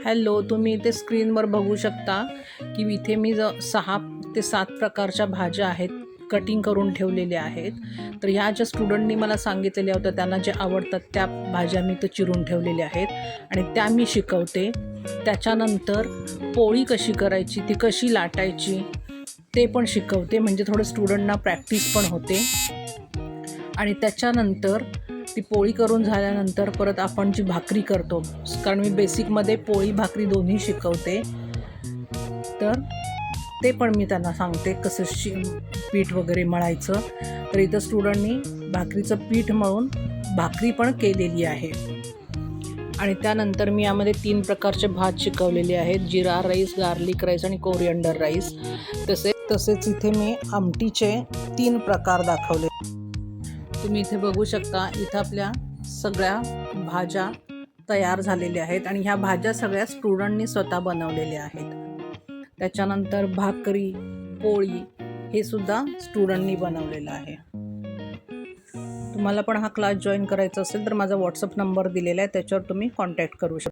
Hello, तुम्ही इथे स्क्रीनवर बघू शकता की इथे मी 6 ते 7 प्रकारच्या भाज्या आहेत कटिंग करून ठेवलेल्या आहेत. तर ह्या ज्या स्टुडंटनी मला सांगितलेल्या होत्या त्यांना जे आवडतात त्या भाज्या मी इथं चिरून ठेवलेल्या आहेत आणि त्या मी शिकवते. त्याच्यानंतर पोळी कशी करायची, ती कशी लाटायची ते पण शिकवते, म्हणजे थोडं स्टुडंटना प्रॅक्टिस पण होते. आणि त्याच्यानंतर ती पोळी करून झाल्यानंतर परत आपण जी भाकरी करतो, कारण मी बेसिकमध्ये पोळी भाकरी दोन्ही शिकवते, तर ते पण मी त्यांना सांगते कसं पीठ वगैरे मळायचं. तर इथं स्टुडंटनी भाकरीचं पीठ मळून भाकरी पण केलेली आहे. आणि त्यानंतर मी यामध्ये 3 प्रकारचे भात शिकवलेले आहेत, जिरा राईस, गार्लिक राईस आणि कोरिअंडर राईस. तसेच इथे मी आमटीचे 3 प्रकार दाखवले. तुम्ही इथे बघू शकता, इथं आपल्या सगळ्या भाज्या तयार झालेल्या आहेत आणि ह्या भाज्या सगळ्या स्टुडंटनी स्वतः बनवलेल्या आहेत. त्याच्यानंतर भाकरी, पोळी हे सुद्धा स्टुडंटनी बनवलेलं आहे. तुम्हाला पण हा क्लास जॉईन करायचा असेल तर माझा व्हॉट्सअप नंबर दिलेला आहे, त्याच्यावर तुम्ही कॉन्टॅक्ट करू शकता.